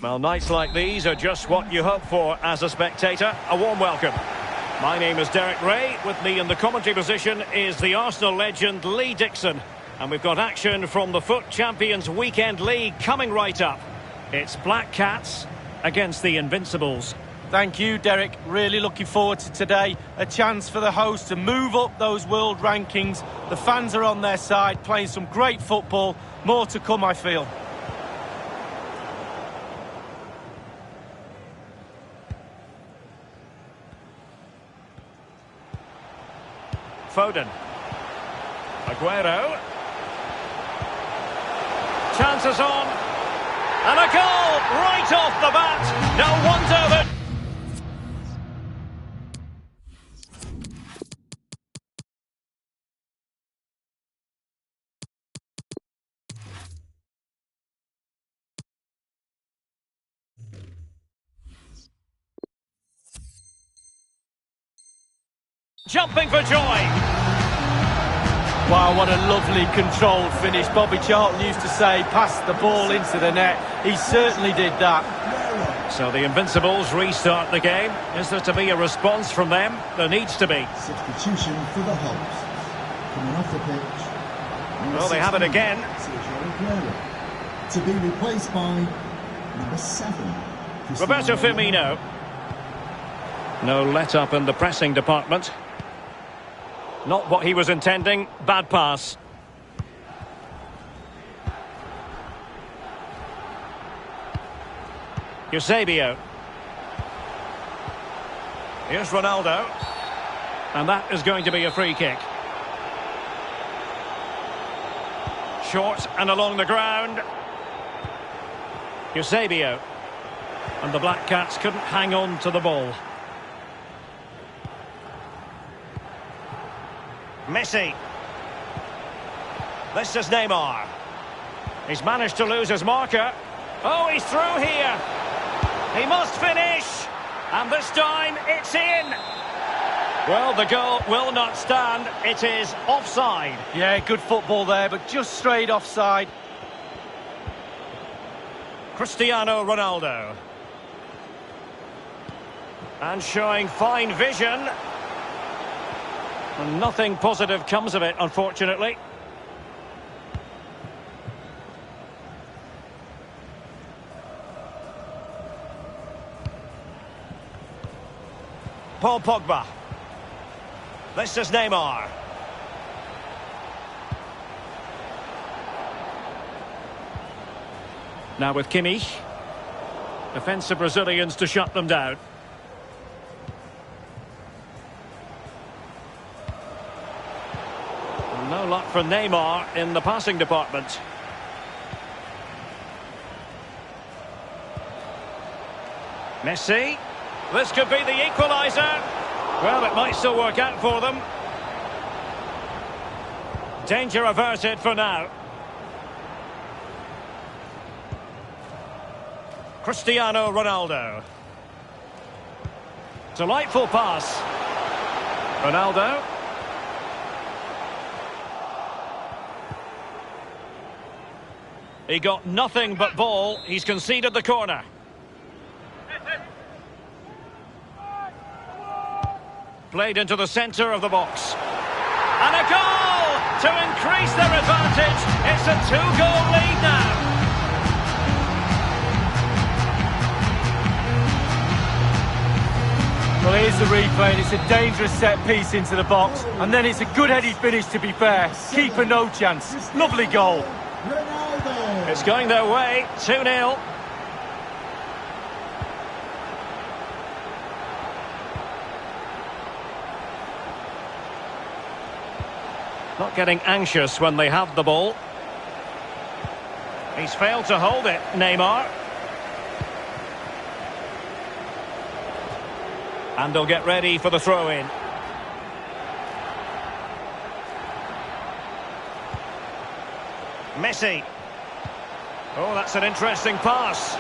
Well, nights like these are just what you hope for as a spectator. A warm welcome. My name is Derek Ray. With me in the commentary position is the Arsenal legend Lee Dixon. And we've got action from the FUT Champions Weekend League coming right up. It's Black Cats against the Invincibles. Thank you, Derek. Really looking forward to today. A chance for the host to move up those world rankings. The fans are on their side, playing some great football. More to come, I feel. Foden. Aguero. Chances on. And a goal right off the bat. No wonder that... Jumping for joy. Wow, what a lovely controlled finish. Bobby Charlton used to say, pass the ball into the net. He certainly did that. So the Invincibles restart the game. Is there to be a response from them? There needs to be. Substitution for the hosts. Coming off the pitch. Well, they have it again. To be replaced by number 7. Roberto Firmino. No let-up in the pressing department. Not what he was intending. Bad pass. Eusebio. Here's Ronaldo. And that is going to be a free kick. Short and along the ground. Eusebio. And the Black Cats couldn't hang on to the ball. Messi. This is Neymar. He's managed to lose his marker. Oh, he's through here. He must finish. And this time, it's in. Well, the goal will not stand. It is offside. Yeah, good football there, but just straight offside. Cristiano Ronaldo. And showing fine vision. And nothing positive comes of it, unfortunately. Paul Pogba. This is Neymar. Now with Kimmich. Defensive Brazilians to shut them down. No luck for Neymar in the passing department. Messi. This could be the equaliser. Well, it might still work out for them. Danger averted for now. Cristiano Ronaldo. Delightful pass. Ronaldo. He got nothing but ball. He's conceded the corner. Played into the centre of the box. And a goal to increase their advantage. It's a 2-goal lead now. Well, here's the replay, and it's a dangerous set piece into the box. And then it's a good headed finish, to be fair. Keeper no chance. Lovely goal. It's going their way, 2-0. Not getting anxious when they have the ball. He's failed to hold it, Neymar. And they'll get ready for the throw-in. Messi. Oh, that's an interesting pass.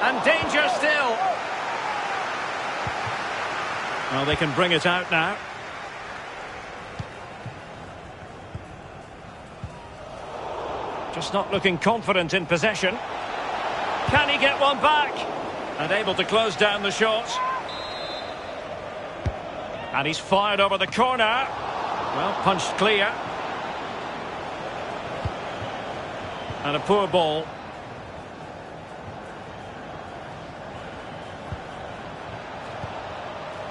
And danger still. Well, they can bring it out now. Just not looking confident in possession. Can he get one back? And able to close down the shot. And he's fired over the corner. Well, punched clear. And a poor ball.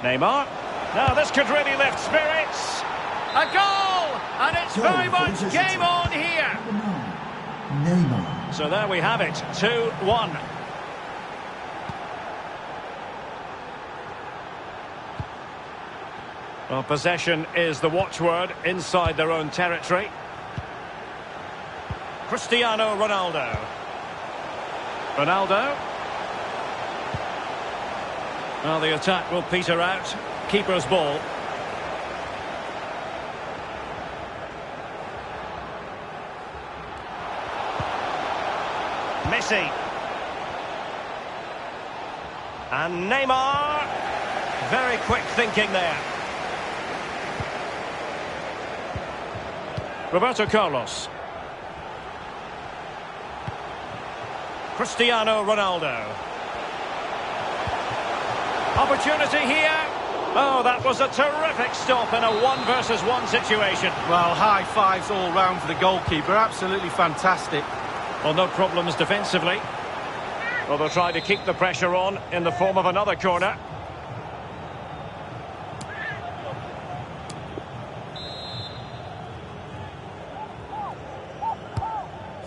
Neymar. Now this could really lift spirits. A goal! And it's very much game on here. Neymar. So there we have it, 2-1. Well, possession is the watchword inside their own territory. Cristiano Ronaldo. Ronaldo. Well, the attack will peter out. Keeper's ball. Messi. And Neymar. Very quick thinking there. Roberto Carlos. Cristiano Ronaldo. Opportunity here. Oh, that was a terrific stop in a 1-versus-1 situation. Well, high fives all round for the goalkeeper. Absolutely fantastic. Well, no problems defensively. Well, they'll try to keep the pressure on in the form of another corner.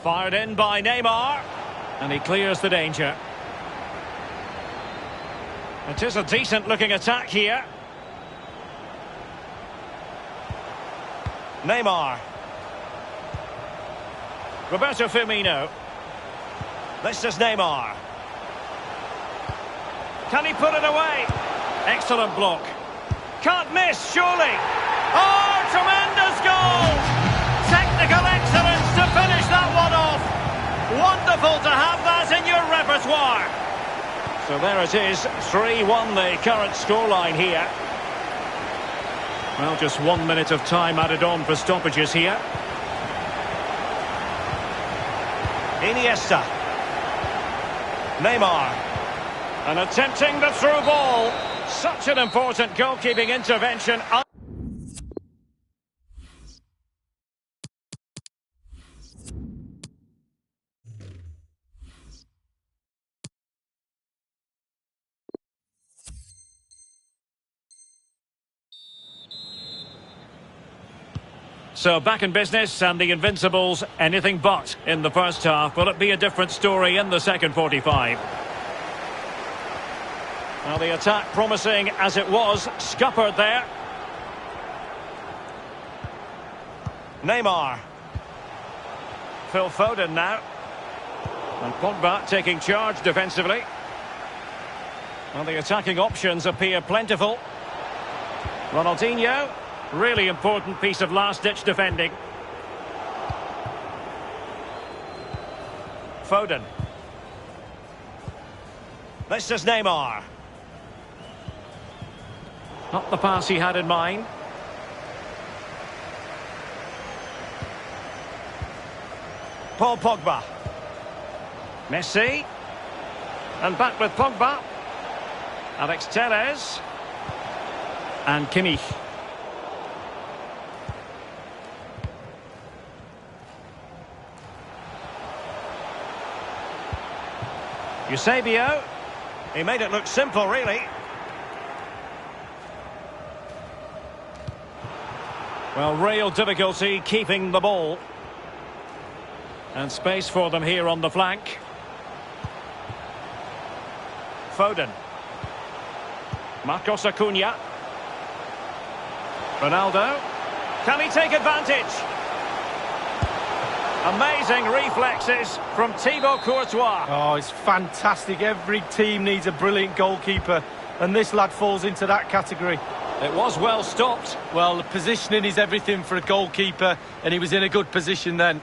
Fired in by Neymar. And he clears the danger. It is a decent-looking attack here. Neymar. Roberto Firmino. This is Neymar. Can he put it away? Excellent block. Can't miss, surely. Oh, tremendous goal! Technical excellence to finish that one off. Wonderful to have that in your repertoire. So there it is, 3-1 the current scoreline here. Well, just 1 minute of time added on for stoppages here. Iniesta. Neymar. And attempting the through ball. Such an important goalkeeping intervention. So back in business, and the Invincibles anything but in the first half. Will it be a different story in the second 45? Well, the attack promising as it was, scuppered there. Neymar. Phil Foden now. And Pogba taking charge defensively. Well, the attacking options appear plentiful. Ronaldinho. Really important piece of last-ditch defending. Foden. This is Neymar. Not the pass he had in mind. Paul Pogba. Messi. And back with Pogba. Alex Telles. And Kimmich. Eusebio. He made it look simple, really. Well, real difficulty keeping the ball. And space for them here on the flank. Foden. Marcos Acuna. Ronaldo. Can he take advantage? Amazing reflexes from Thibaut Courtois. Oh, it's fantastic. Every team needs a brilliant goalkeeper, and this lad falls into that category. It was well stopped. Well, the positioning is everything for a goalkeeper, and he was in a good position then.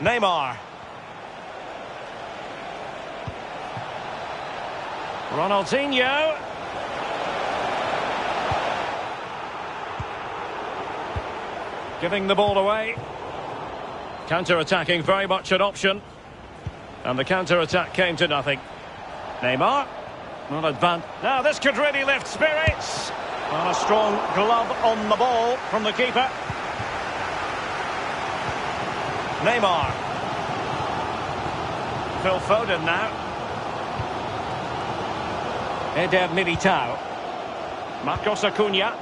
Neymar. Ronaldinho. Giving the ball away. Counter-attacking very much an option. And the counter-attack came to nothing. Neymar. Not advanced. Now this could really lift spirits. And a strong glove on the ball from the keeper. Neymar. Phil Foden now. Eder Militao. Marcos Acuna.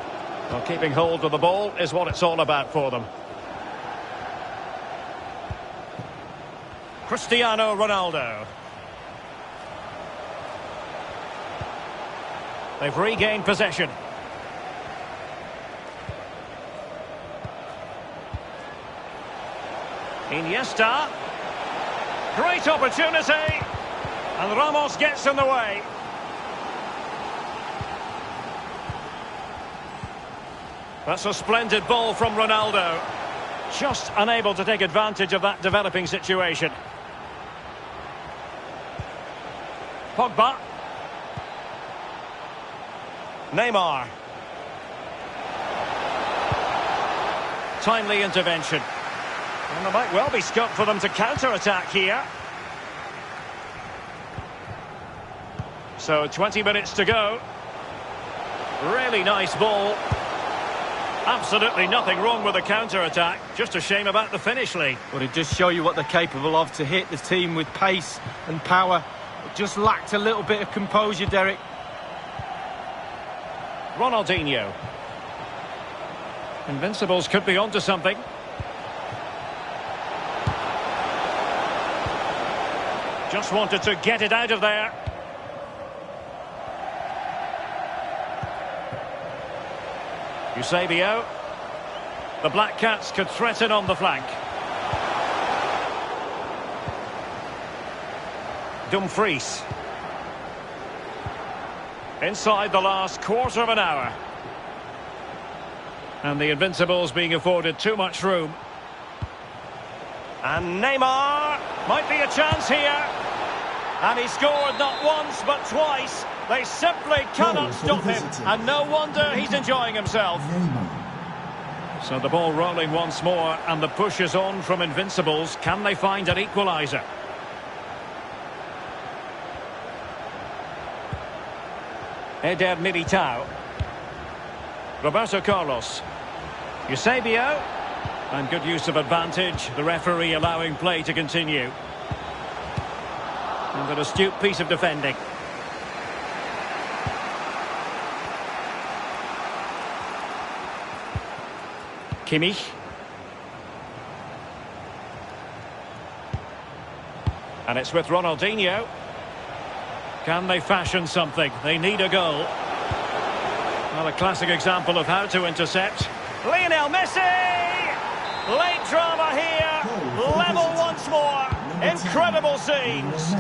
Well, keeping hold of the ball is what it's all about for them. Cristiano Ronaldo. They've regained possession. Iniesta. Great opportunity. And Ramos gets in the way. That's a splendid ball from Ronaldo. Just unable to take advantage of that developing situation. Pogba. Neymar. Timely intervention. And there might well be scope for them to counter-attack here. So 20 minutes to go. Really nice ball. Absolutely nothing wrong with the counter-attack. Just a shame about the finish, Lee. Well, it just show you what they're capable of, to hit the team with pace and power. It just lacked a little bit of composure, Derek. Ronaldinho. Invincibles could be onto something. Just wanted to get it out of there. Eusebio. The Black Cats could threaten on the flank. Dumfries. Inside the last quarter of an hour. And the Invincibles being afforded too much room. And Neymar. Might be a chance here. And he scored not once but twice. They simply cannot stop him. And no wonder he's enjoying himself. So the ball rolling once more. And the push is on from Invincibles. Can they find an equaliser? Eder Militao. Roberto Carlos. Eusebio. And good use of advantage. The referee allowing play to continue. And an astute piece of defending. Kimmich. And it's with Ronaldinho. Can they fashion something? They need a goal. Well, a classic example of how to intercept. Lionel Messi! Late drama here. Level once more. Incredible scenes.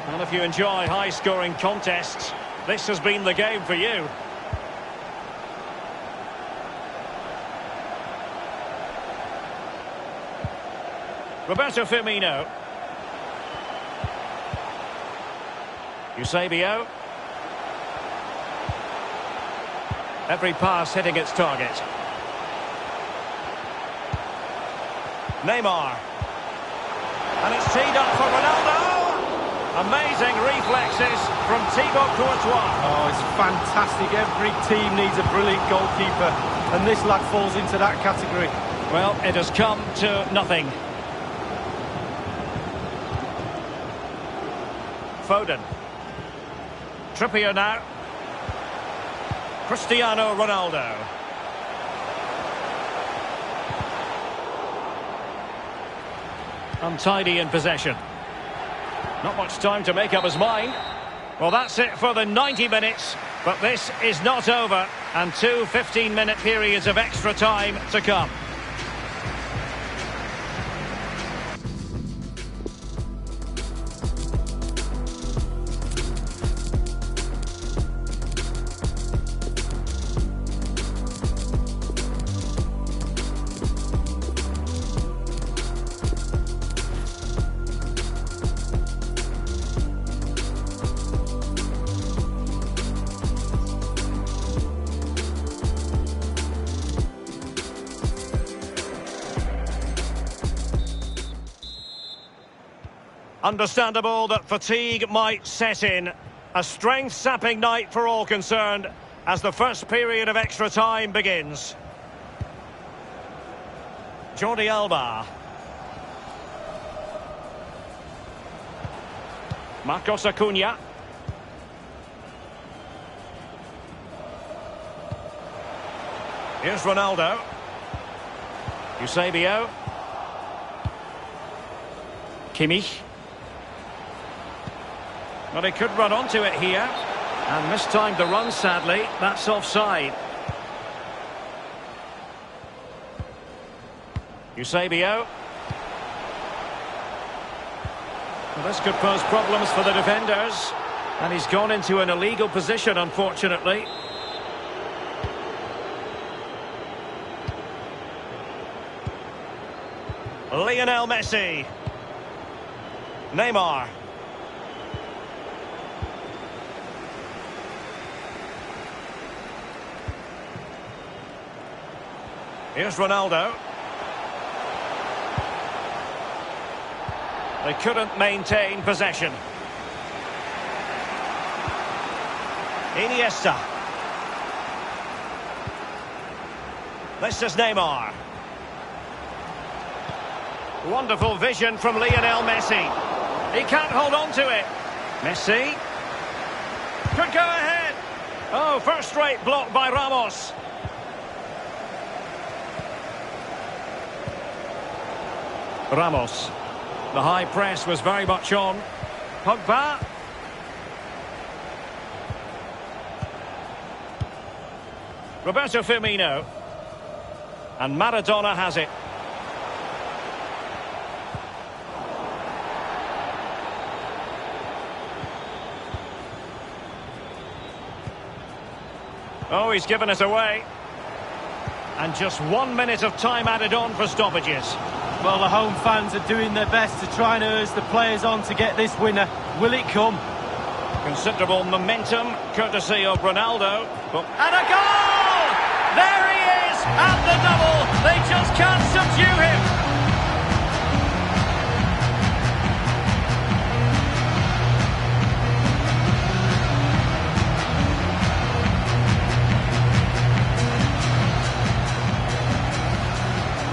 Well, if you enjoy high-scoring contests, this has been the game for you. Roberto Firmino. Eusebio. Every pass hitting its target. Neymar. And it's teed up for Ronaldo. Amazing reflexes from Thibaut Courtois. Oh, it's fantastic. Every team needs a brilliant goalkeeper. And this lad falls into that category. Well, it has come to nothing. Foden. Trippier now. Cristiano Ronaldo. Untidy in possession. Not much time to make up his mind. Well, that's it for the 90 minutes. But this is not over. And two 15-minute periods of extra time to come. Understandable that fatigue might set in. A strength-sapping night for all concerned as the first period of extra time begins. Jordi Alba. Marcos Acuna. Here's Ronaldo. Eusebio. Kimmich. But he could run onto it here. And mistimed the run, sadly. That's offside. Eusebio. Well, this could pose problems for the defenders. And he's gone into an illegal position, unfortunately. Lionel Messi. Neymar. Here's Ronaldo. They couldn't maintain possession. Iniesta. This is Neymar. Wonderful vision from Lionel Messi. He can't hold on to it. Messi. Could go ahead. Oh, first-rate block by Ramos. Ramos. The high press was very much on. Pogba. Roberto Firmino. And Maradona has it. Oh, he's given it away. And just 1 minute of time added on for stoppages. Well, the home fans are doing their best to try and urge the players on to get this winner. Will it come? Considerable momentum, courtesy of Ronaldo. And a goal! There he is! At the double! They just can't subdue him!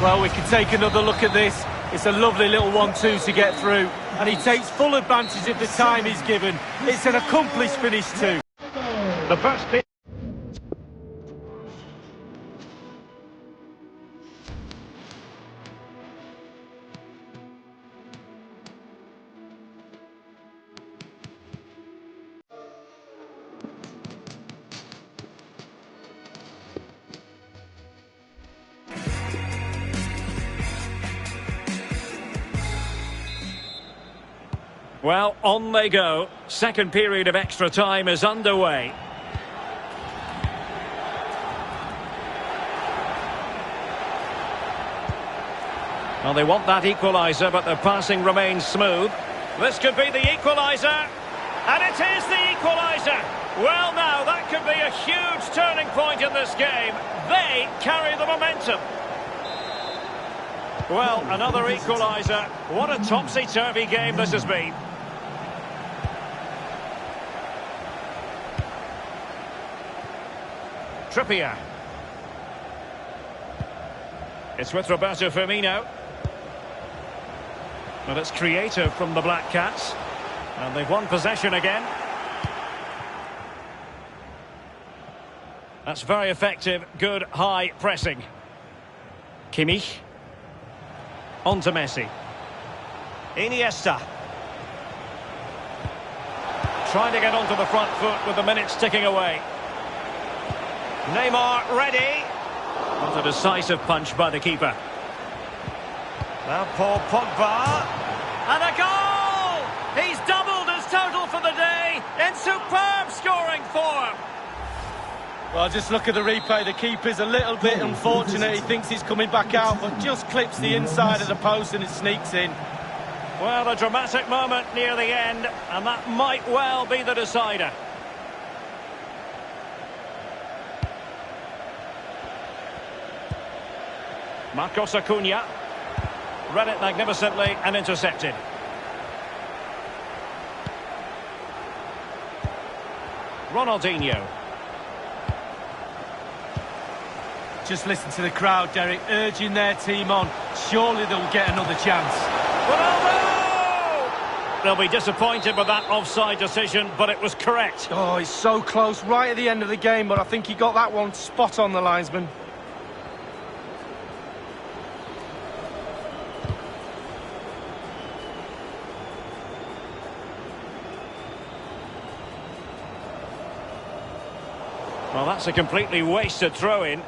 Well, we can take another look at this. It's a lovely little 1-2 to get through. And he takes full advantage of the time he's given. It's an accomplished finish too. The first bit. Well, on they go. Second period of extra time is underway. Well, they want that equaliser, but their passing remains smooth. This could be the equaliser. And it is the equaliser. Well, now, that could be a huge turning point in this game. They carry the momentum. Well, another equaliser. What a topsy-turvy game this has been. Trippier. It's with Roberto Firmino. Well, it's creative from the Black Cats. And they've won possession again. That's very effective, good high pressing. Kimmich. On to Messi. Iniesta. Trying to get onto the front foot with the minutes ticking away. Neymar ready. Not a decisive punch by the keeper. Now Paul Pogba. And a goal! He's doubled his total for the day in superb scoring form. Well, just look at the replay. The keeper's a little bit unfortunate. He thinks he's coming back out, but just clips the inside of the post and it sneaks in. Well, a dramatic moment near the end, and that might well be the decider. Marcos Acuna. Read it magnificently and intercepted. Ronaldinho. Just listen to the crowd, Derek, urging their team on. Surely they'll get another chance. Ronaldo! They'll be disappointed with that offside decision, but it was correct. Oh, it's so close, right at the end of the game, but I think he got that one spot on, the linesman. Well, that's a completely wasted throw-in.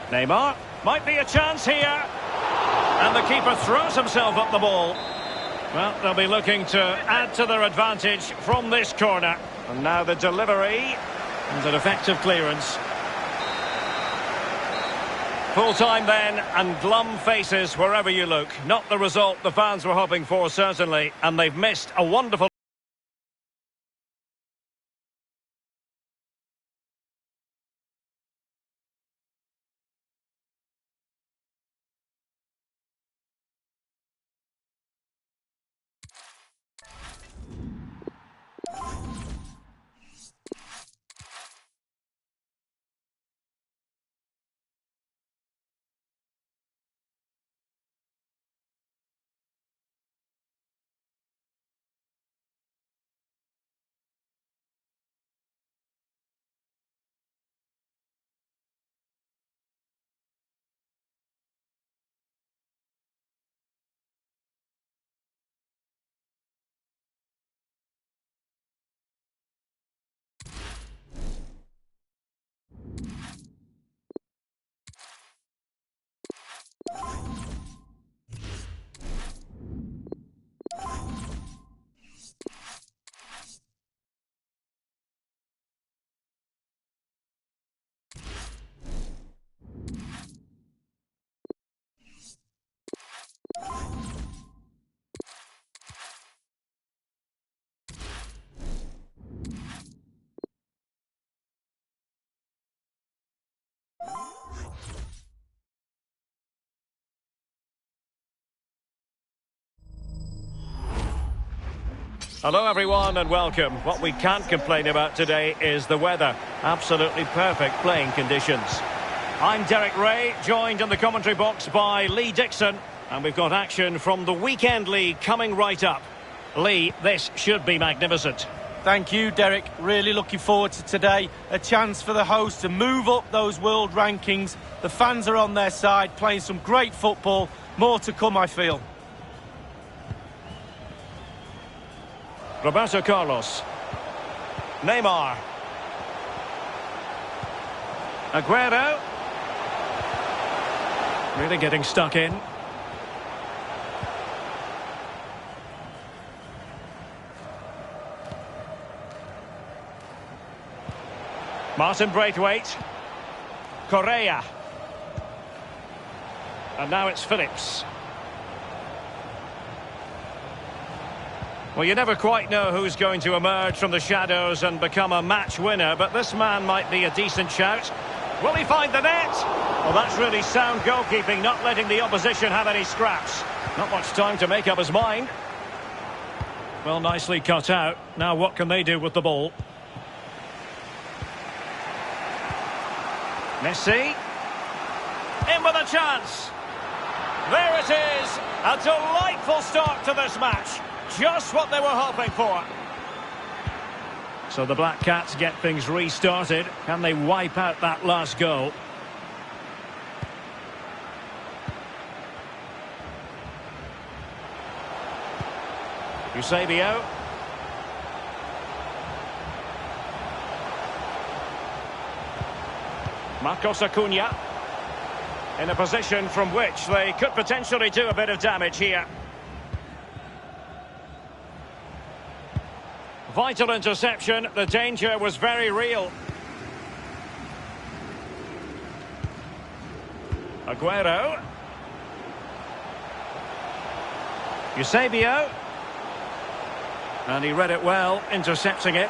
Neymar, might be a chance here. And the keeper throws himself at the ball. Well, they'll be looking to add to their advantage from this corner. And now the delivery and an effective clearance. Full time then, and glum faces wherever you look. Not the result the fans were hoping for, certainly, and they've missed a wonderful... Hello everyone and welcome. What we can't complain about today is the weather. Absolutely perfect playing conditions. I'm Derek Ray, joined in the commentary box by Lee Dixon. And we've got action from the Weekend League coming right up. Lee, this should be magnificent. Thank you, Derek. Really looking forward to today. A chance for the host to move up those world rankings. The fans are on their side, playing some great football. More to come, I feel. Roberto Carlos. Neymar. Aguero. Really getting stuck in. Martin Braithwaite. Correa. And now it's Phillips. Well, you never quite know who's going to emerge from the shadows and become a match winner, but this man might be a decent shout. Will he find the net? Well, that's really sound goalkeeping, not letting the opposition have any scraps. Not much time to make up his mind. Well, nicely cut out. Now what can they do with the ball? Messi. In with a chance. There it is. A delightful start to this match. Just what they were hoping for. So the Black Cats get things restarted. Can they wipe out that last goal? Eusebio. Marcos Acuna. In a position from which they could potentially do a bit of damage here. Vital interception. The danger was very real. Aguero. Eusebio. And he read it well, intercepting it.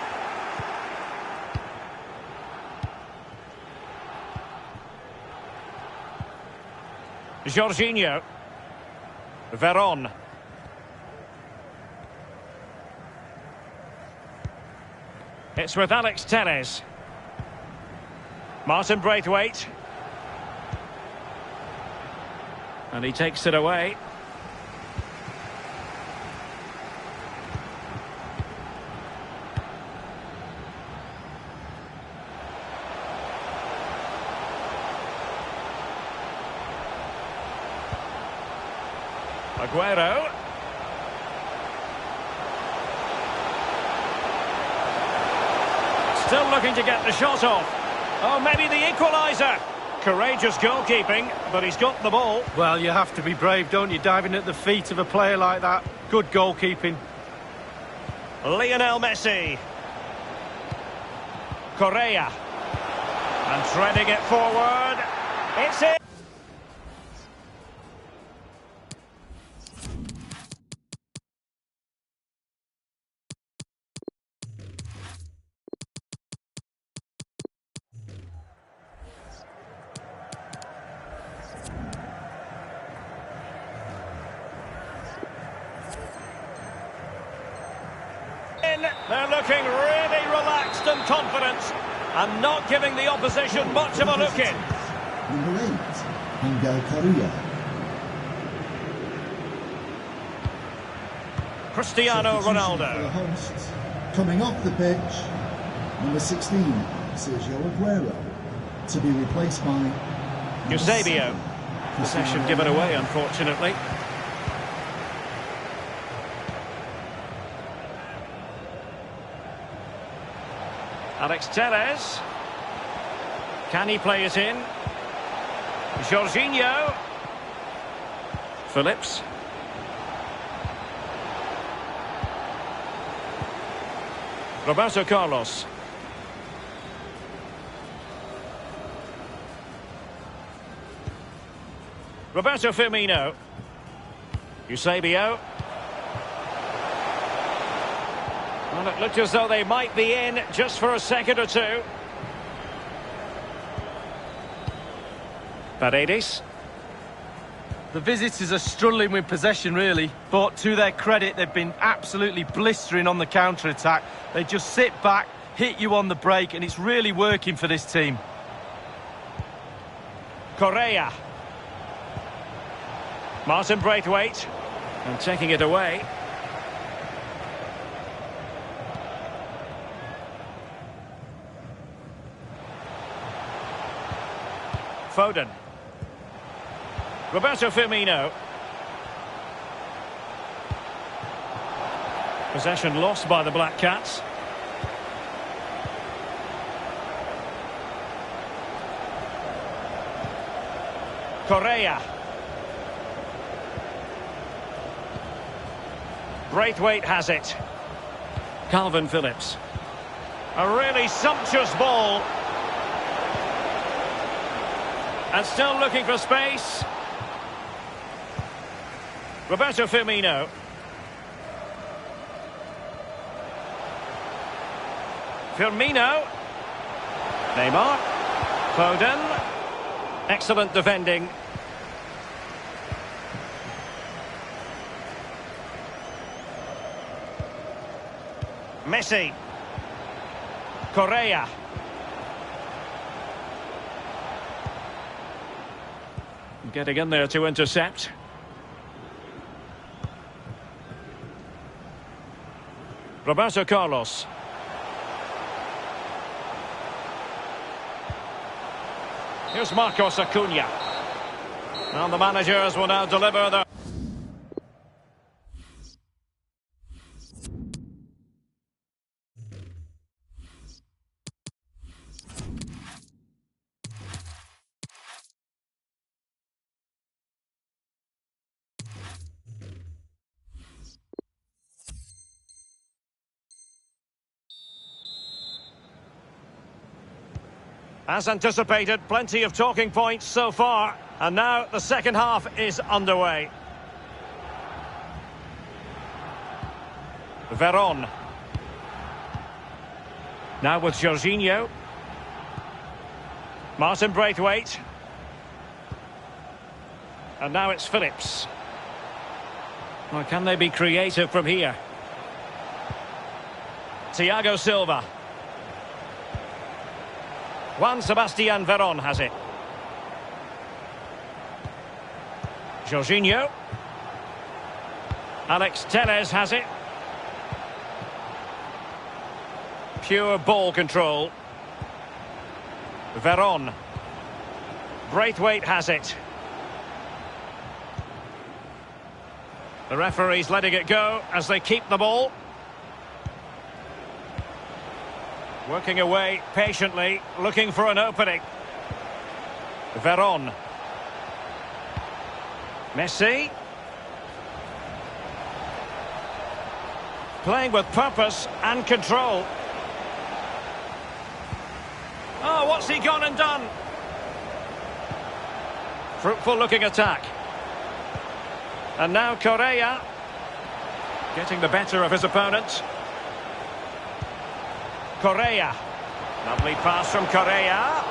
Jorginho. Veron. It's with Alex Telles. Martin Braithwaite. And he takes it away. Aguero. Still looking to get the shot off. Oh, maybe the equaliser. Courageous goalkeeping, but he's got the ball. Well, you have to be brave, don't you, diving at the feet of a player like that. Good goalkeeping. Lionel Messi. Correa. And threading it forward. It's it. They're looking really relaxed and confident and not giving the opposition much of a look in. Number 8, Angel Correa. Cristiano Ronaldo. For the hosts. Coming off the pitch, number 16, Sergio Aguero, to be replaced by Eusebio. Possession given away, unfortunately. Alex Telles. Can he play it in? Jorginho. Phillips. Roberto Carlos. Roberto Firmino. Eusebio. Well, it looked as though they might be in just for a second or two. Paredes. The visitors are struggling with possession, really, but to their credit, they've been absolutely blistering on the counter-attack. They just sit back, hit you on the break, and it's really working for this team. Correa. Martin Braithwaite. And taking it away. Foden. Roberto Firmino. Possession lost by the Black Cats. Correa. Braithwaite has it. Calvin Phillips. A really sumptuous ball. And still looking for space. Roberto Firmino. Firmino. Neymar. Foden. Excellent defending. Messi. Correa. Getting in there to intercept. Roberto Carlos. Here's Marcos Acuna. And the managers will now deliver the... As anticipated, plenty of talking points so far. And now the second half is underway. Veron. Now with Jorginho. Martin Braithwaite. And now it's Phillips. Well, can they be creative from here? Thiago Silva. Juan Sebastian Veron has it. Jorginho. Alex Telles has it. Pure ball control. Veron. Braithwaite has it. The referee's letting it go as they keep the ball. Working away patiently, looking for an opening. Veron. Messi. Playing with purpose and control. Oh, what's he gone and done? Fruitful looking attack. And now Correa. Getting the better of his opponent. Correa. Lovely pass from Correa.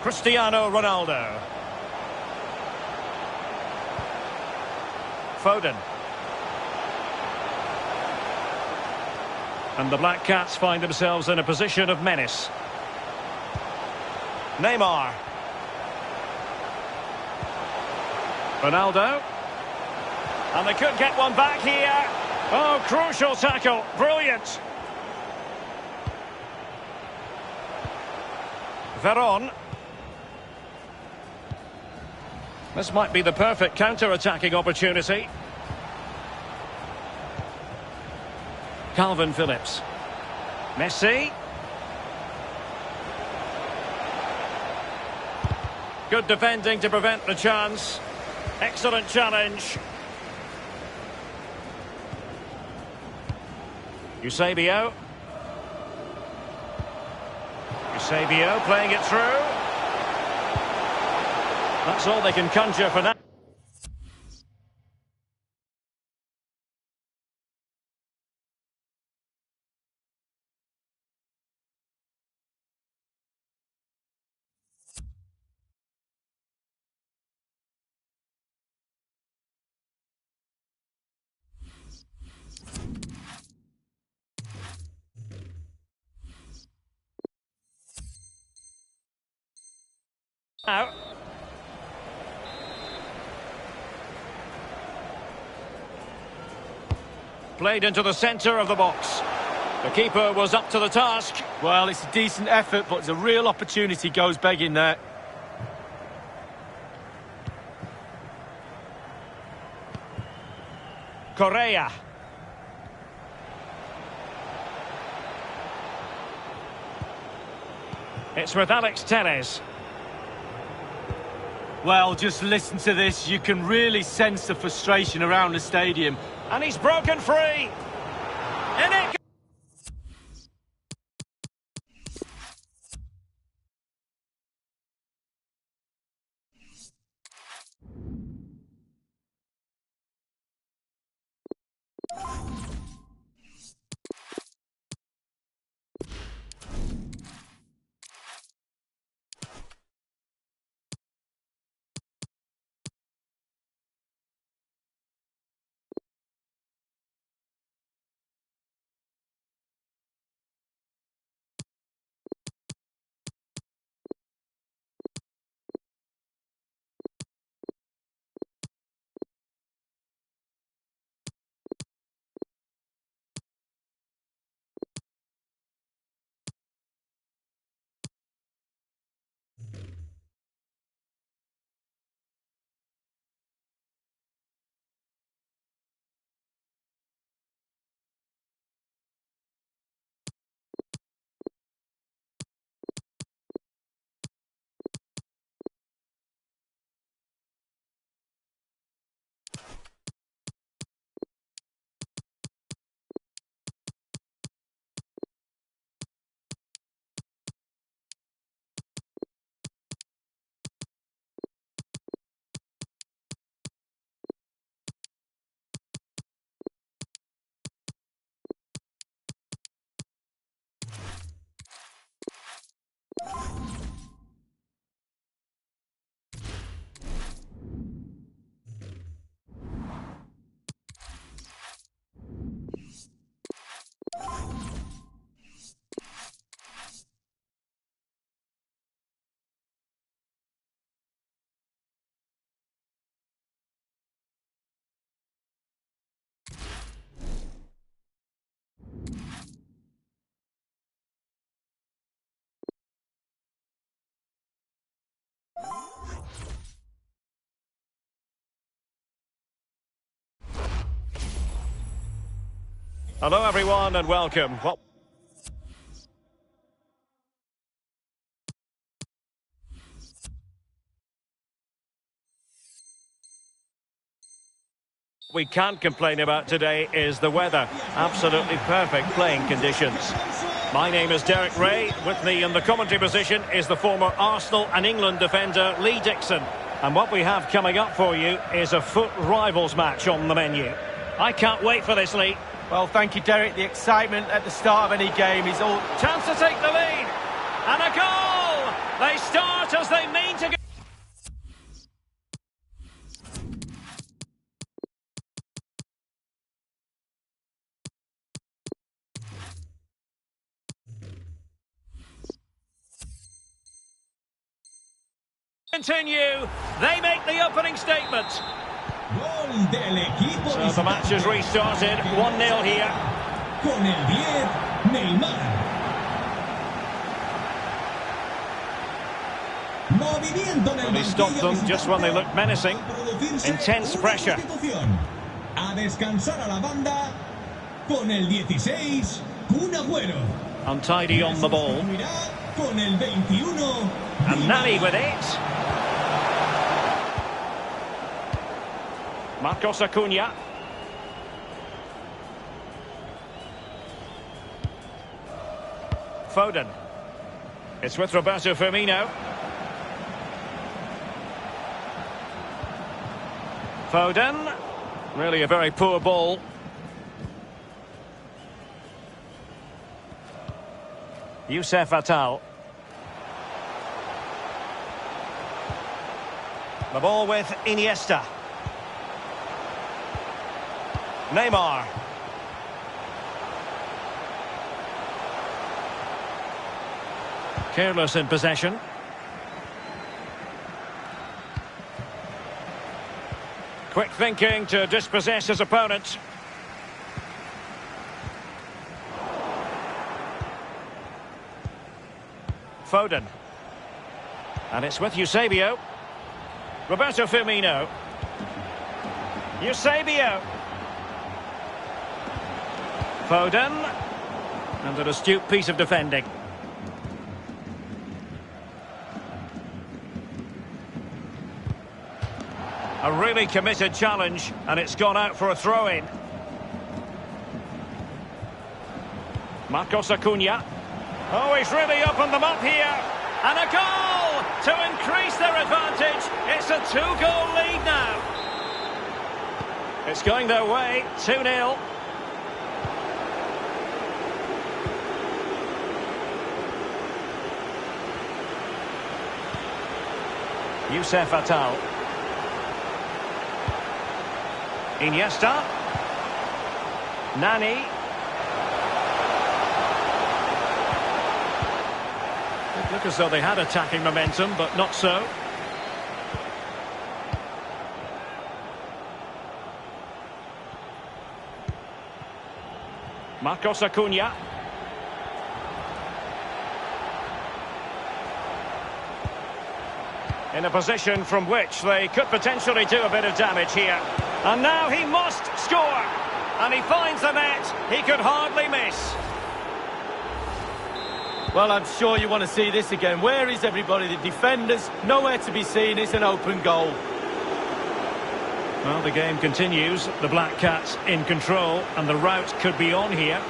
Cristiano Ronaldo. Foden. And the Black Cats find themselves in a position of menace. Neymar. Ronaldo. And they could get one back here. Oh, crucial tackle. Brilliant. Veron. This might be the perfect counter-attacking opportunity. Calvin Phillips. Messi. Good defending to prevent the chance. Excellent challenge. Eusebio. Eusebio playing it through. That's all they can conjure for now. Now. Played into the centre of the box. The keeper was up to the task. Well, it's a decent effort, but it's a real opportunity goes begging there. Correa. It's with Alex Telles. Well, just listen to this. You can really sense the frustration around the stadium. And he's broken free. In it Hello everyone and welcome. Well, we can't complain about today is the weather. Absolutely perfect playing conditions. My name is Derek Ray. With me in the commentary position is the former Arsenal and England defender Lee Dixon. And what we have coming up for you is a foot rivals match on the menu. I can't wait for this, Lee. Well, thank you, Derek. The excitement at the start of any game is all... Chance to take the lead. And a goal! They start as they mean to go. Continue. They make the opening statement. So the match has restarted. 1-0 here. Con el 10, Neymar. Well, he stopped them just when they looked menacing. Intense pressure. A descansar a la banda con el 16, Kun Agüero. Untidy on the ball. Con el 21. And Nani with it. Marcos Acuna. Foden. It's with Roberto Firmino. Foden. Really a very poor ball. Do7a. The ball with Iniesta. Neymar. Careless in possession. Quick thinking to dispossess his opponent. Foden. And it's with Eusebio. Roberto Firmino. Eusebio. Foden. And an astute piece of defending. A really committed challenge, and it's gone out for a throw-in. Marcos Acuna. Oh, he's really opened them up here. And a goal to increase their advantage. It's a 2-goal lead now. It's going their way, 2-0. Do7a. Iniesta. Nani. It looked as though they had attacking momentum, but not so. Marcos Acuna. In a position from which they could potentially do a bit of damage here. And now he must score. And he finds the net. He could hardly miss. Well, I'm sure you want to see this again. Where is everybody? The defenders, nowhere to be seen. It's an open goal. Well, the game continues. The Black Cats in control. And the rout could be on here.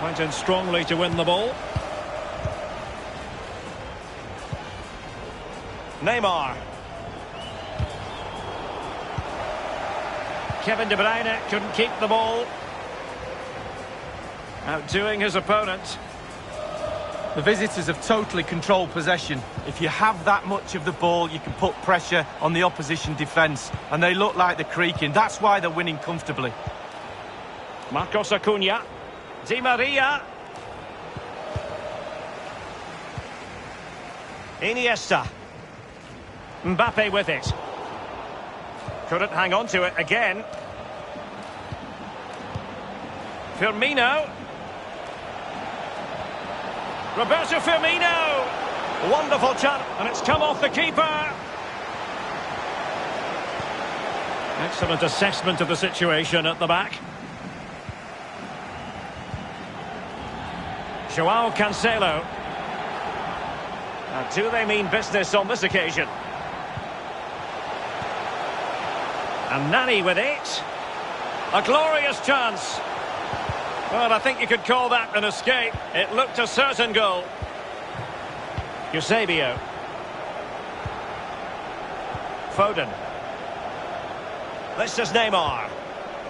Went in strongly to win the ball. Neymar. Kevin De Bruyne couldn't keep the ball. Outdoing his opponent. The visitors have totally controlled possession. If you have that much of the ball, you can put pressure on the opposition defence. And they look like they're creaking. That's why they're winning comfortably. Marcos Acuna. Di Maria. Iniesta. Mbappe with it. Couldn't hang on to it again. Firmino. Roberto Firmino. Wonderful chance, and it's come off the keeper. Excellent assessment of the situation at the back. Joao Cancelo. Now, do they mean business on this occasion? And Nani with it. A glorious chance. Well, I think you could call that an escape. It looked a certain goal. Eusebio. Foden. This is Neymar.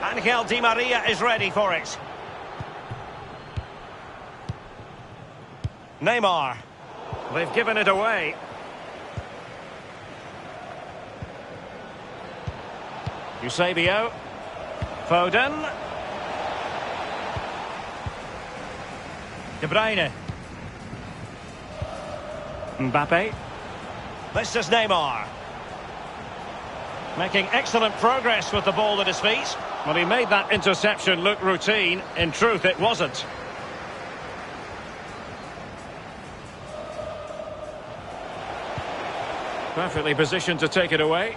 Angel Di Maria is ready for it. Neymar. They've given it away. Eusebio. Foden. De Bruyne. Mbappe. This is Neymar. Making excellent progress with the ball at his feet. Well, he made that interception look routine. In truth, it wasn't. Perfectly positioned to take it away.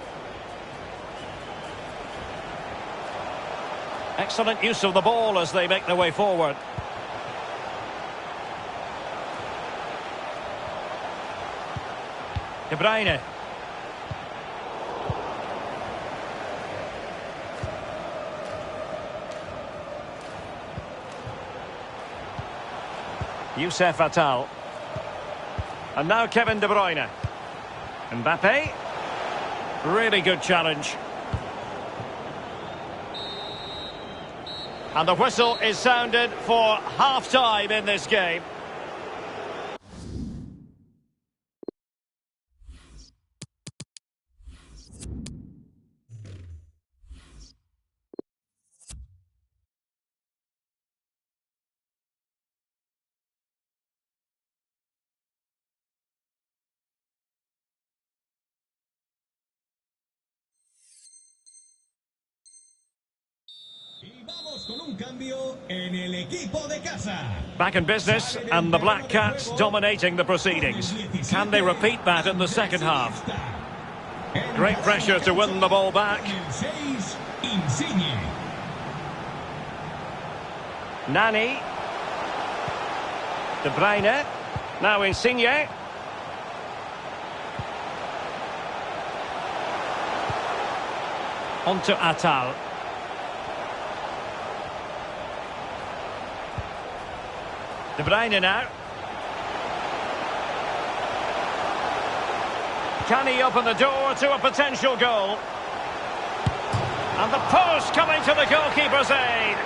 Excellent use of the ball as they make their way forward. De Bruyne. Youssef Attal. And now Kevin De Bruyne. Mbappe. Really good challenge. And the whistle is sounded for half-time in this game. Back in business, and the Black Cats dominating the proceedings. Can they repeat that in the second half? Great pressure to win the ball back. Nani. De Bruyne. Now Insigne. On to Attal. De Bruyne now. Can he open the door to a potential goal? And the post coming to the goalkeeper's aid.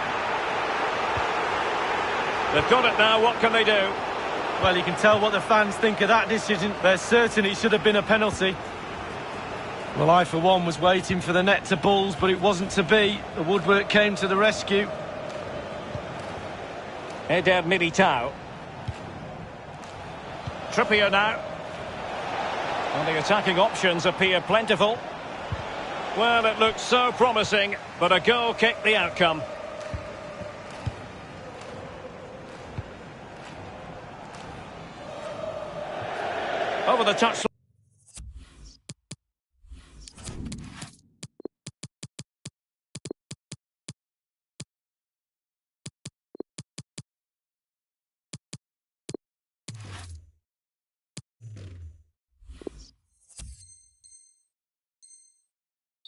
They've got it now, what can they do? Well, you can tell what the fans think of that decision. They're certain it should have been a penalty. Well, I, for one, was waiting for the net to bulls, but it wasn't to be. The woodwork came to the rescue. Eder Militao. Trippier now. Well, the attacking options appear plentiful. Well, it looked so promising, but a goal kicked the outcome. Over the touchline.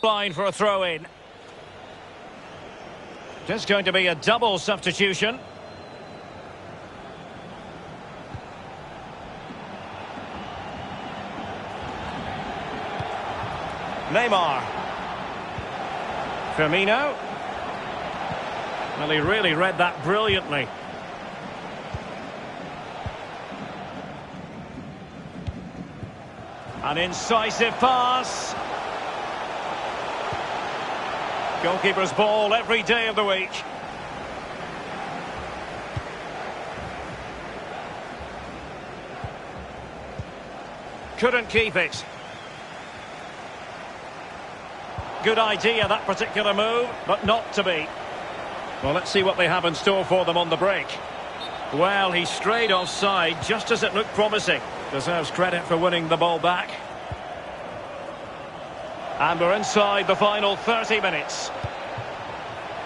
Line for a throw-in. Just going to be a double substitution. Neymar. Firmino. Well, he really read that brilliantly. An incisive pass. Goalkeeper's ball every day of the week. Couldn't keep it. Good idea, that particular move, but not to be. Well, let's see what they have in store for them on the break. Well, he strayed offside just as it looked promising. Deserves credit for winning the ball back. And we're inside the final 30 minutes.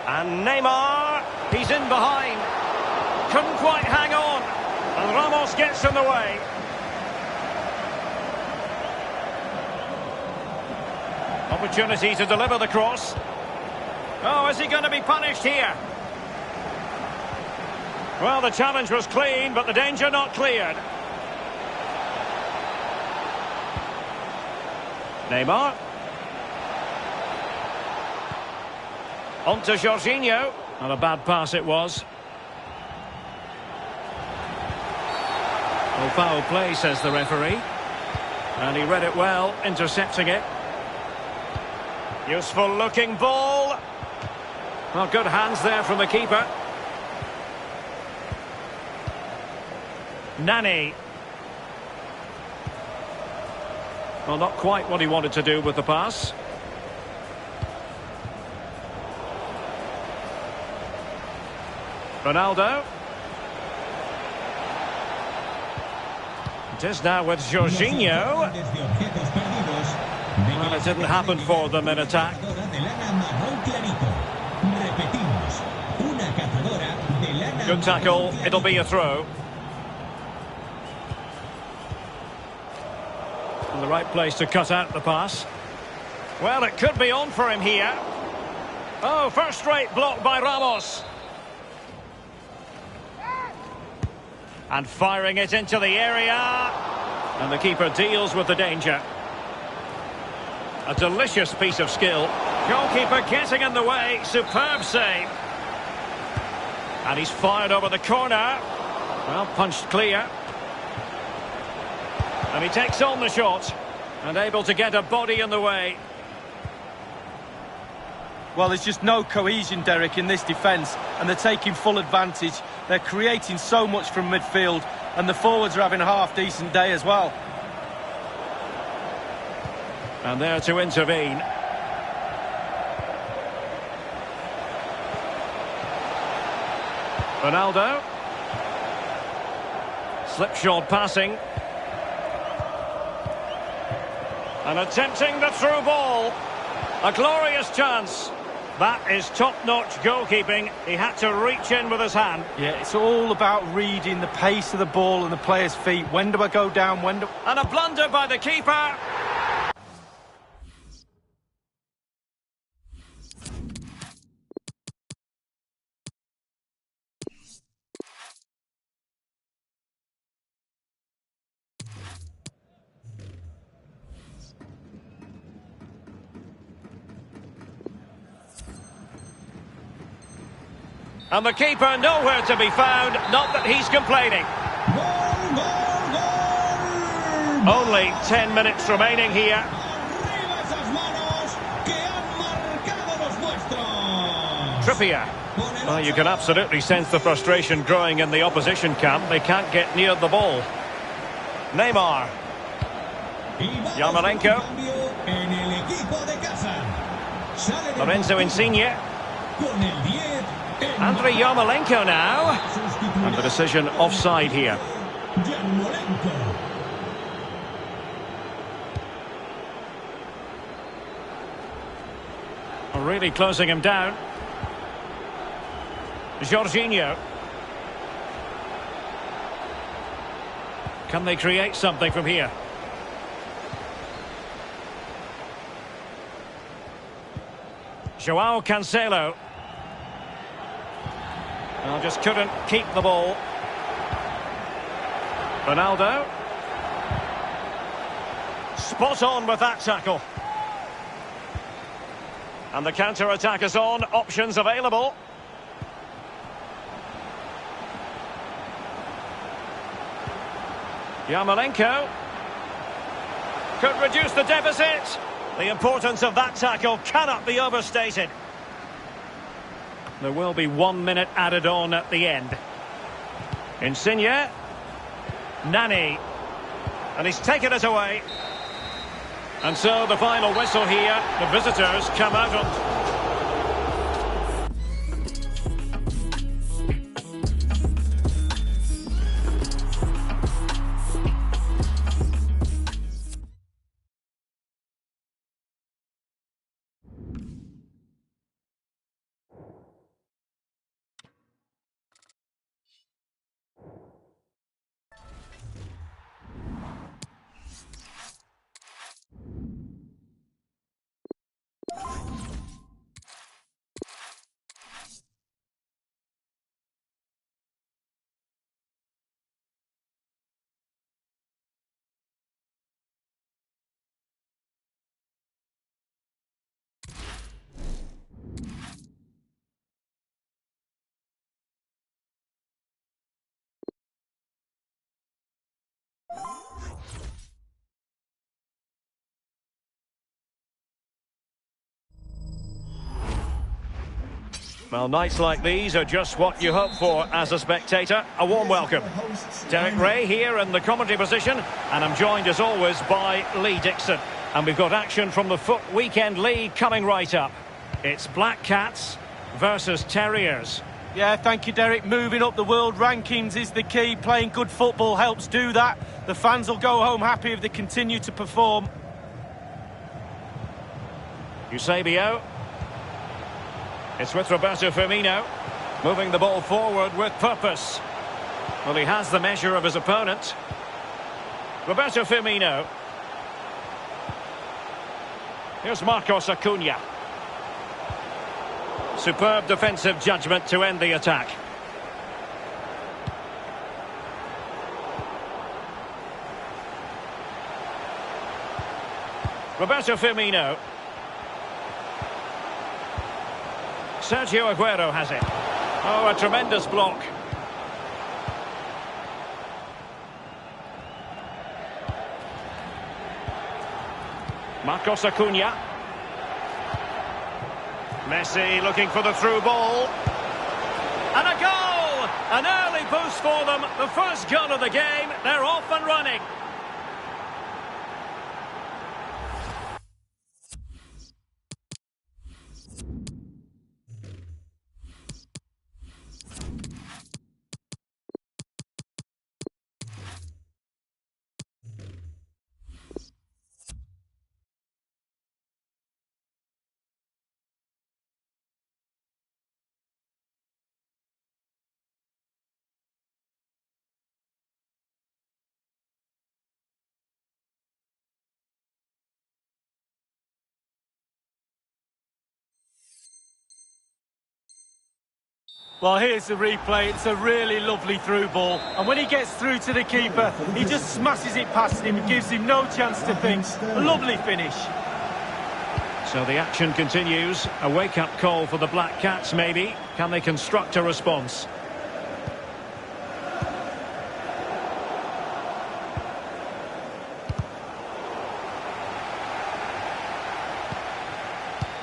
And Neymar, he's in behind. Couldn't quite hang on. And Ramos gets in the way. Opportunity to deliver the cross. Oh, is he going to be punished here? Well, the challenge was clean, but the danger not cleared. Neymar. On to Jorginho. Not a bad pass it was. Well, foul play, says the referee. And he read it well, intercepting it. Useful looking ball. Well, good hands there from the keeper. Nani. Well, not quite what he wanted to do with the pass. Ronaldo. It is now with Jorginho. Well, it didn't happen for them in attack. Good tackle. It'll be a throw. In the right place to cut out the pass. Well, it could be on for him here. Oh, first rate block by Ramos. And firing it into the area. And the keeper deals with the danger. A delicious piece of skill. Goalkeeper getting in the way. Superb save. And he's fired over the corner. Well, punched clear. And he takes on the shot. And able to get a body in the way. Well, there's just no cohesion, Derek, in this defence. And they're taking full advantage. They're creating so much from midfield. And the forwards are having a half-decent day as well. And there to intervene. Ronaldo. Slipshod passing. And attempting the through ball. A glorious chance. That is top-notch goalkeeping. He had to reach in with his hand. Yeah, it's all about reading the pace of the ball and the player's feet. When do I go down? When do... And a blunder by the keeper. And the keeper nowhere to be found, not that he's complaining. Only 10 minutes remaining here. Trippier. Well, you can absolutely sense the frustration growing in the opposition camp. They can't get near the ball. Neymar. Yarmolenko. Lorenzo Insigne. Andrei Yarmolenko now. And the decision offside here. Really closing him down. Jorginho. Can they create something from here? Joao Cancelo. Well, just couldn't keep the ball. Ronaldo. Spot on with that tackle. And the counter-attack is on. Options available. Yarmolenko. Could reduce the deficit. The importance of that tackle cannot be overstated. There will be 1 minute added on at the end. Insigne. Nani. And he's taken it away. And so the final whistle here. The visitors come out on... Well, nights like these are just what you hope for as a spectator. A warm welcome. Derek Ray here in the commentary position, and I'm joined as always by Lee Dixon. And we've got action from the Foot Weekend League coming right up. It's Black Cats versus Terriers. Yeah, thank you, Derek. Moving up the world rankings is the key. Playing good football helps do that. The fans will go home happy if they continue to perform. Eusebio. It's with Roberto Firmino. Moving the ball forward with purpose. Well, he has the measure of his opponent. Roberto Firmino. Here's Marcos Acuna. Superb defensive judgment to end the attack. Roberto Firmino. Sergio Aguero has it. Oh, a tremendous block. Marcos Acuna. Messi looking for the through ball. And a goal! An early boost for them. The first goal of the game. They're off and running. Well, here's the replay. It's a really lovely through ball. And when he gets through to the keeper, he just smashes it past him and gives him no chance to think. A lovely finish. So the action continues. A wake-up call for the Black Cats, maybe. Can they construct a response?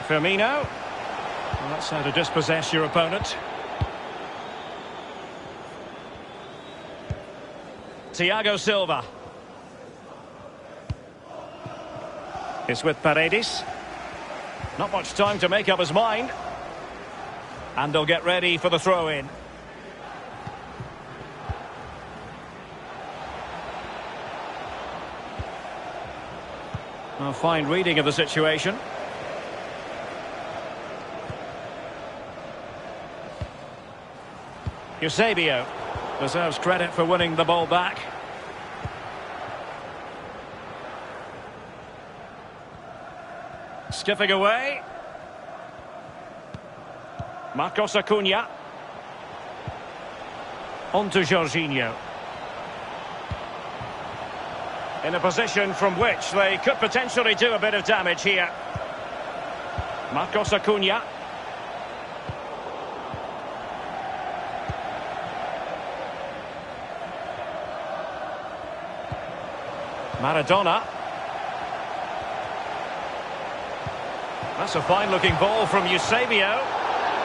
Firmino. Well, that's how to dispossess your opponent. Thiago Silva. It's with Paredes. Not much time to make up his mind. And they'll get ready for the throw-in. A fine reading of the situation. Eusebio deserves credit for winning the ball back. Skipping away. Marcos Acuna. On to Jorginho. In a position from which they could potentially do a bit of damage here. Marcos Acuna. Maradona. That's a fine-looking ball from Eusebio.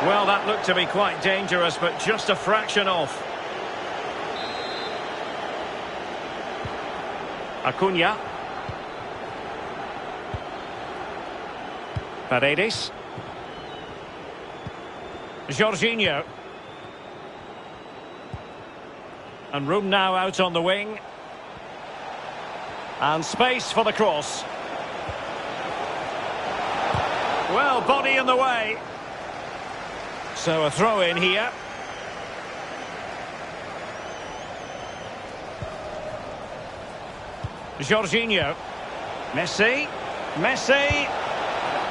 Well, that looked to be quite dangerous, but just a fraction off. Acuna. Paredes. Jorginho. And room now out on the wing. And space for the cross. Well, body in the way. So a throw in here. Jorginho. Messi. Messi.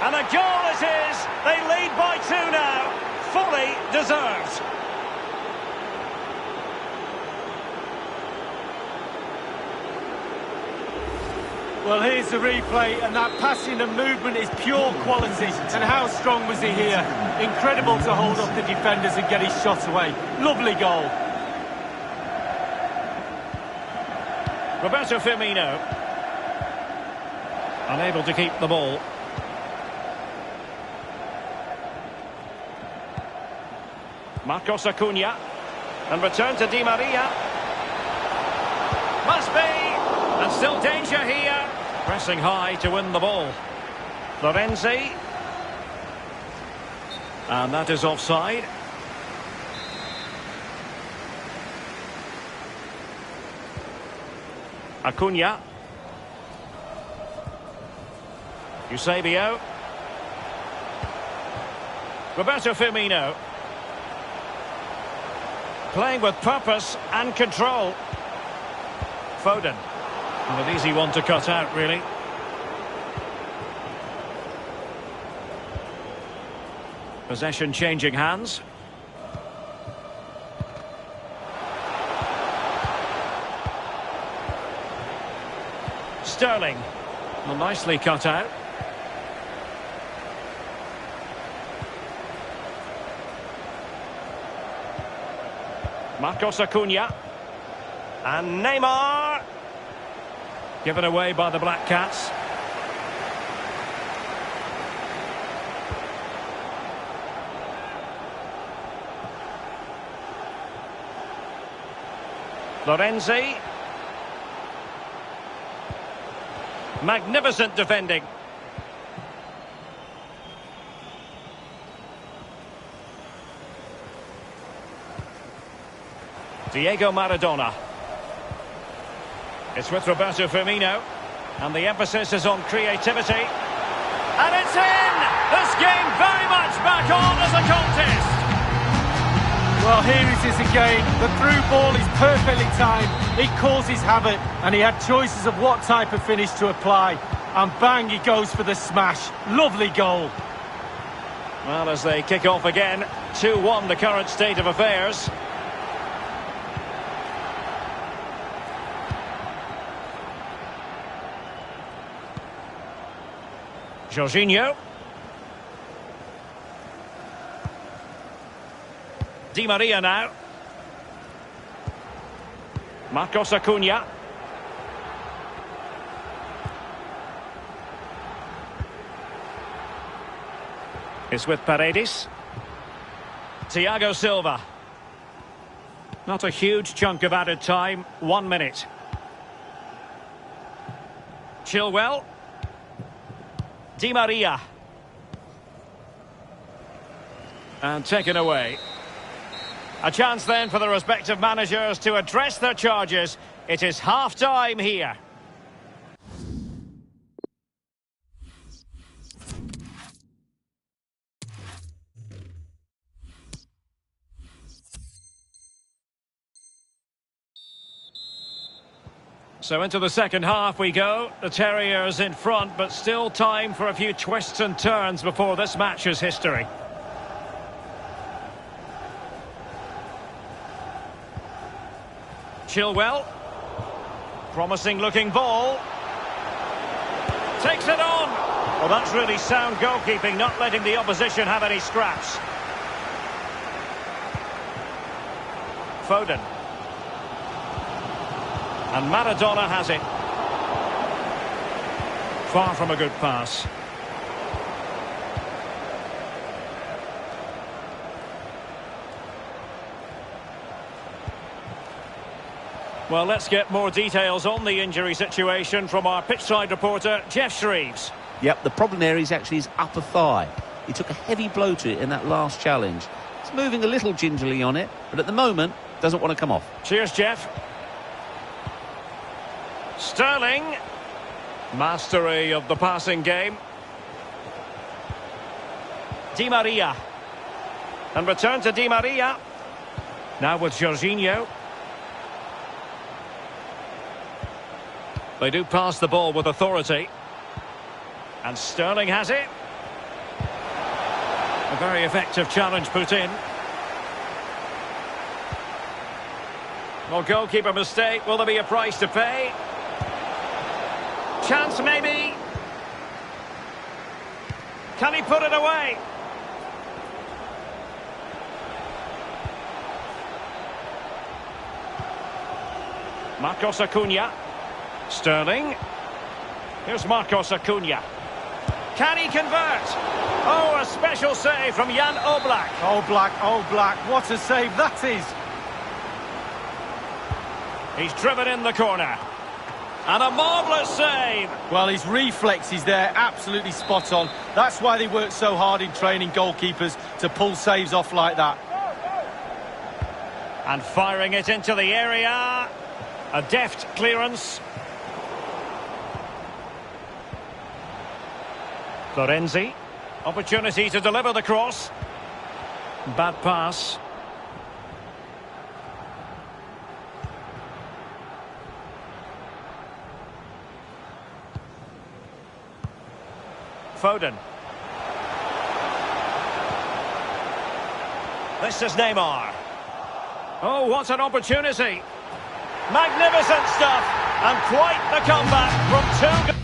And a goal it is. They lead by 2 now. Fully deserved. Well, here's the replay, and that passing and movement is pure quality. And how strong was he here? Incredible to hold up the defenders and get his shot away. Lovely goal. Roberto Firmino. Unable to keep the ball. Marcos Acuna. And return to Di Maria. Must be! And still danger here. Pressing high to win the ball. Florenzi. And that is offside. Acuna. Eusebio. Roberto Firmino. Playing with purpose and control. Foden. And an easy one to cut out, really. Possession changing hands. Sterling. Well, nicely cut out. Marcos Acuna. And Neymar. Given away by the Black Cats. Florenzi. Magnificent defending. Diego Maradona. It's with Roberto Firmino. And the emphasis is on creativity. And it's in! This game very much back on as a contest. Well, here it is again. The through ball is perfectly timed. It causes havoc, and he had choices of what type of finish to apply. And bang, he goes for the smash. Lovely goal. Well, as they kick off again, 2-1 the current state of affairs. Jorginho. Di Maria now. Marcos Acuna. It's with Paredes. Thiago Silva. Not a huge chunk of added time. 1 minute. Chilwell. Di Maria. And taken away. A chance then for the respective managers to address their charges. It is half-time here. So into the second half we go. The Terriers in front, but still time for a few twists and turns before this match is history. Chilwell. Promising looking ball. Takes it on. Well, that's really sound goalkeeping, not letting the opposition have any scraps. Foden. And Maradona has it. Far from a good pass. Well, let's get more details on the injury situation from our pitchside reporter, Jeff Shreves. Yep, the problem there is actually his upper thigh. He took a heavy blow to it in that last challenge. He's moving a little gingerly on it, but at the moment, doesn't want to come off. Cheers, Jeff. Sterling. Mastery of the passing game. Di Maria. And return to Di Maria. Now with Jorginho. They do pass the ball with authority. And Sterling has it. A very effective challenge put in. Well, goalkeeper mistake. Will there be a price to pay? Chance maybe. Can he put it away? Marcos Acuna. Sterling. Here's Marcos Acuna. Can he convert? Oh, a special save from Jan Oblak. Oblak, what a save that is. He's driven in the corner. And a marvellous save. Well, his reflexes there, absolutely spot on. That's why they work so hard in training goalkeepers, to pull saves off like that. And firing it into the area. A deft clearance. Florenzi. Opportunity to deliver the cross. Bad pass. Foden. This is Neymar. Oh, what an opportunity. Magnificent stuff. And quite the comeback from 2 goals.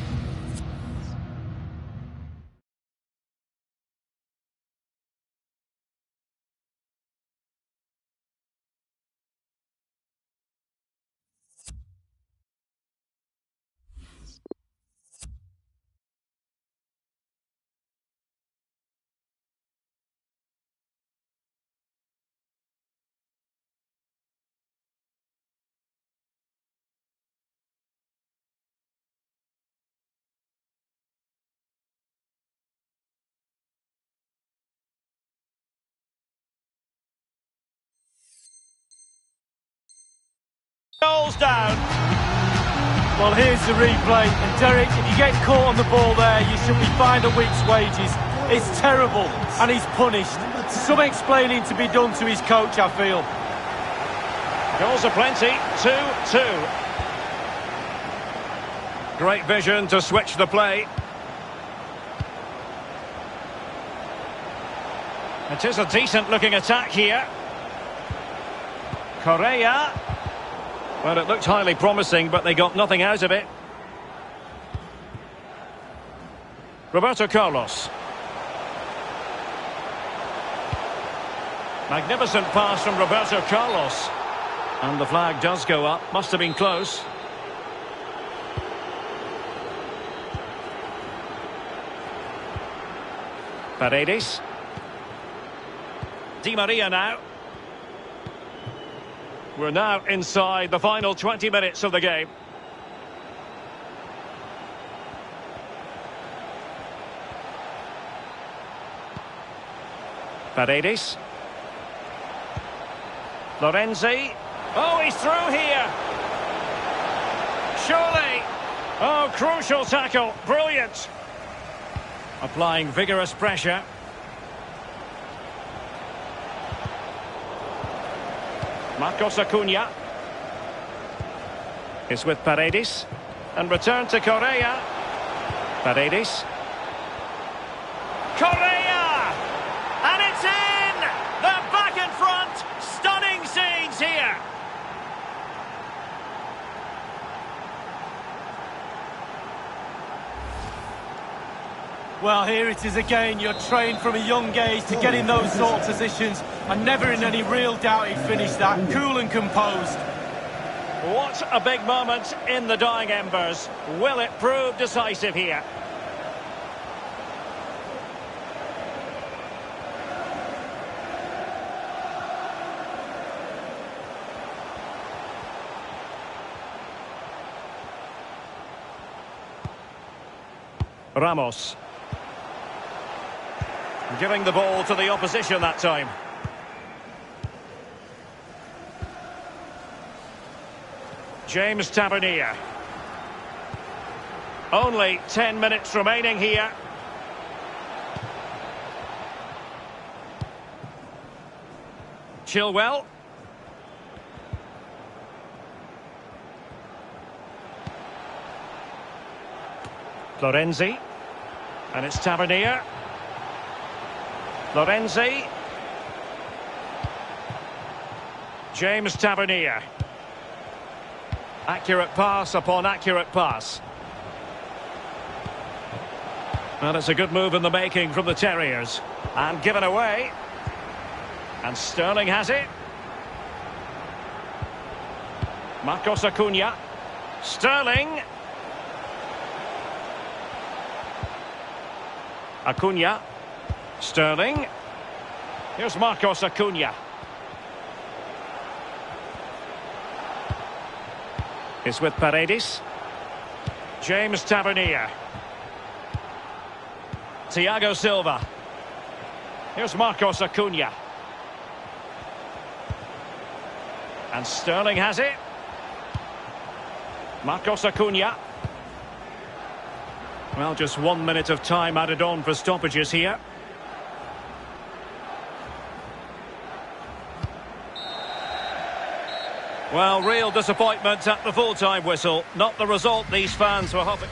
Down. Well, here's the replay, and Derek, if you get caught on the ball there, you should be fined a week's wages. It's terrible, and he's punished. Some explaining to be done to his coach, I feel. Goals aplenty, 2-2. Great vision to switch the play. It is a decent-looking attack here. Correa. Well, it looked highly promising, but they got nothing out of it. Roberto Carlos. Magnificent pass from Roberto Carlos. And the flag does go up. Must have been close. Paredes. Di Maria now. We're now inside the final 20 minutes of the game. Paredes. Florenzi. Oh, he's through here. Surely. Oh, crucial tackle. Brilliant. Applying vigorous pressure. Marcos Acuna is with Paredes, and return to Correa. Paredes. Correa! And it's in! They're back in front! Stunning scenes here! Well, here it is again. You're trained from a young age to get in those sort of positions, and never in any real doubt he finished that. Cool and composed. What a big moment in the dying embers. Will it prove decisive here? Ramos. Giving the ball to the opposition that time. James Tavernier. Only 10 minutes remaining here. Chilwell. Florenzi. And it's Tavernier. Florenzi. James Tavernier. Accurate pass upon accurate pass. Well, it's a good move in the making from the Terriers. And given away. And Sterling has it. Marcos Acuna. Sterling. Acuna. Sterling. Here's Marcos Acuna. It's with Paredes. James Tavernier. Thiago Silva. Here's Marcos Acuna. And Sterling has it. Marcos Acuna. Well, just 1 minute of time added on for stoppages here. Well, real disappointment at the full-time whistle. Not the result these fans were hoping.